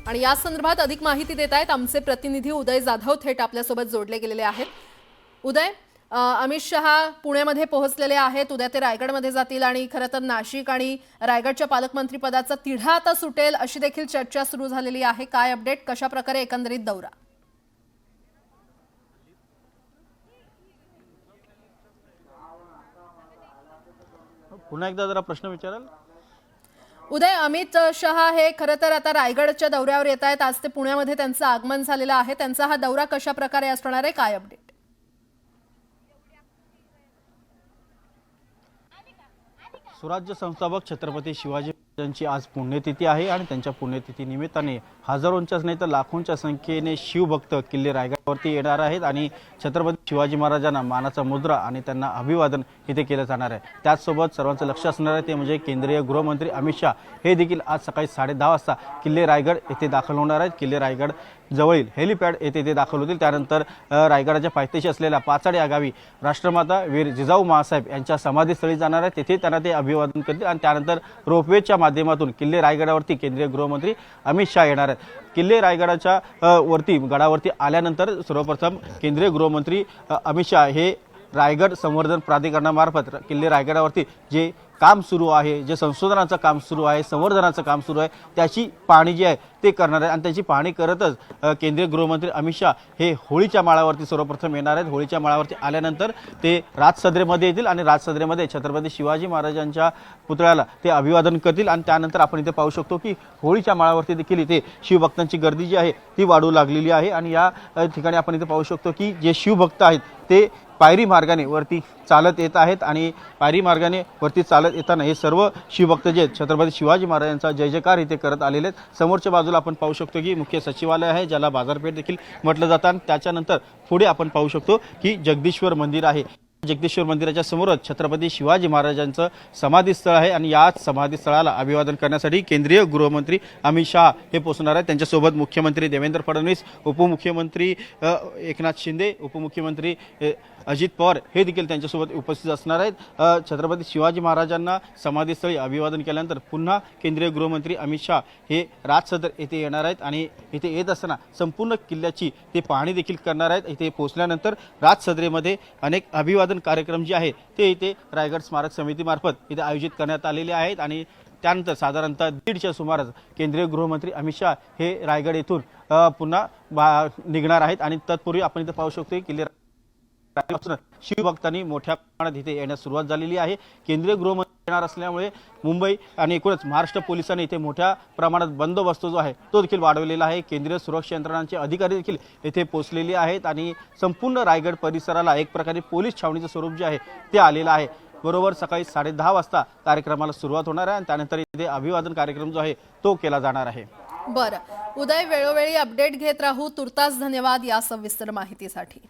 आणि या संदर्भात अधिक माहिती देत आहेत आमचे प्रतिनिधी उदय जाधव थेट आपल्यासोबत जोडले गेलेले आहेत। उदय, अमित शहा पुण्यामध्ये पोहोचलेले आहेत। उद्या ते रायगडमध्ये जातील आणि खरं तर नाशिक आणि रायगडच्या पालकमंत्री पदाचा तिढा आता सुटेल अशी देखील चर्चा सुरू झालेली आहे। काय अपडेट, कशा प्रकारे एकंदरीत दौरा? पुन्हा एकदा जरा प्रश्न विचाराल? उदय, अमित शहा हे खरं तर आता रायगडच्या दौऱ्यावर येत आहेत। आज ते पुण्यामध्ये त्यांचं आगमन झालेलं आहे। त्यांचा हा दौरा कशा प्रकारे असणार आहे, काय अपडेट? स्वराज्य संस्थापक छत्रपती शिवाजी महाराजांची आज पुण्यतिथी आहे आणि त्यांच्या पुण्यतिथी निमित्ताने हजारोंच्याच नाही तर लाखोंच्या संख्येने शिवभक्त किल्ले रायगडावरती येणार आहेत आणि छत्रपती शिवाजी महाराजांना मानाचा मुद्रा आणि त्यांना अभिवादन इथे केलं जाणार आहे। त्याचसोबत सर्वांचं लक्ष असणार आहे ते म्हणजे केंद्रीय गृहमंत्री अमित शहा हे देखील आज सकाळी 10:30 वाजता किल्ले रायगड येथे दाखल होणार आहेत। किल्ले रायगड जवळील हेलिपॅड येथे ते दाखल होतील। त्यानंतर रायगडाच्या पायथ्याशी असलेल्या पाचाड या गावी राष्ट्रमाता वीर जिजाऊ माँसाहेब यांच्या समाधीस्थळी जाणार आहेत। तेथे त्यांना ते अभिवादन करतील आणि त्यानंतर रोपवेच्या माध्यमातून किल्ले रायगडावरती केंद्रीय गृहमंत्री अमित शहा येणार आहेत। किल्ले रायगडाच्या वरती गडावरती आल्यानंतर सर्वप्रथम केंद्रीय गृहमंत्री अमित शहा हे रायगड संवर्धन प्राधिकरणामार्फत किल्ले रायगडावरती जे काम सुरू आहे, जे संशोधनाचं काम सुरू आहे, संवर्धनाचं काम सुरू आहे, त्याची पाहणी जी आहे ते करणार आहे। आणि त्याची पाहणी करतच केंद्रीय गृहमंत्री अमित शहा हे होळीच्या माळावरती सर्वप्रथम येणार आहेत। होळीच्या माळावरती आल्यानंतर ते राजसदरेमध्ये येतील आणि राजसदरेमध्ये छत्रपती शिवाजी महाराजांच्या पुतळ्याला ते अभिवादन करतील आणि त्यानंतर आपण इथे पाहू शकतो की होळीच्या माळावरती देखील इथे शिवभक्तांची गर्दी जी आहे ती वाढू लागलेली आहे। आणि या ठिकाणी आपण इथे पाहू शकतो की जे शिवभक्त आहेत ते पायरी मार्गाने वरती चालत येत आहेत आणि पायरी मार्गाने वरती चालत येताना हे सर्व शिवभक्त जे छत्रपती शिवाजी महाराजांचा जय जयकार इथे करत आलेले आहेत। समोरच्या बाजूला आपण पाहू शकतो की मुख्य सचिवालय आहे, ज्याला बाजारपेठ देखील म्हटलं जातं आणि त्याच्यानंतर पुढे आपण पाहू शकतो की जगदीश्वर मंदिर आहे। जगदीश्वर मंदिराच्या समोरच छत्रपती शिवाजी महाराजांचं समाधीस्थळ आहे आणि याच समाधीस्थळाला अभिवादन करण्यासाठी केंद्रीय गृहमंत्री अमित शहा हे पोहोचणार आहेत। त्यांच्यासोबत मुख्यमंत्री देवेंद्र फडणवीस, उपमुख्यमंत्री एकनाथ शिंदे, उपमुख्यमंत्री अजित पवार हे देखील त्यांच्यासोबत उपस्थित असणार आहेत। छत्रपती शिवाजी महाराजांना समाधीस्थळी अभिवादन केल्यानंतर पुन्हा केंद्रीय गृहमंत्री अमित शहा हे राजसदर येथे येणार आहेत आणि इथे येत असताना संपूर्ण किल्ल्याची ते पाहणी देखील करणार आहेत। इथे पोहोचल्यानंतर राजसदरेमध्ये अनेक अभिवादन कार्यक्रम जे आहे ते इथे रायगड स्मारक समितीमार्फत इथे आयोजित करण्यात आलेले आहेत आणि त्यानंतर साधारणतः 1:30च्या सुमारास केंद्रीय गृहमंत्री अमित शहा हे रायगड येथून पुन्हा निघणार आहेत। आणि तत्पूर्वी आपण इथे पाहू शकतो किल्ले शिवभक्तांनी मोठ्या प्रमाणात इथे येण्यास सुरुवात झालेली आहे। केंद्रीय गृहमंत्री येणार असल्यामुळे मुंबई आणि एकूणच महाराष्ट्र पोलिसांनी इथे मोठ्या प्रमाणात बंदोबस्त जो आहे तो देखील वाढवलेला आहे। केंद्रीय सुरक्षा यंत्रणांचे अधिकारी देखील येथे पोहोचलेले आहेत आणि संपूर्ण रायगड परिसराला एक प्रकारे पोलीस छावणीचं स्वरूप जे आहे ते आलेलं आहे। बरोबर सकाळी 10:30 वाजता कार्यक्रमाला सुरुवात होणार आहे आणि त्यानंतर इथे अभिवादन कार्यक्रम जो आहे तो केला जाणार आहे। बरं उदय, वेळोवेळी अपडेट घेत राहू। तुर्तास धन्यवाद या सविस्तर माहितीसाठी।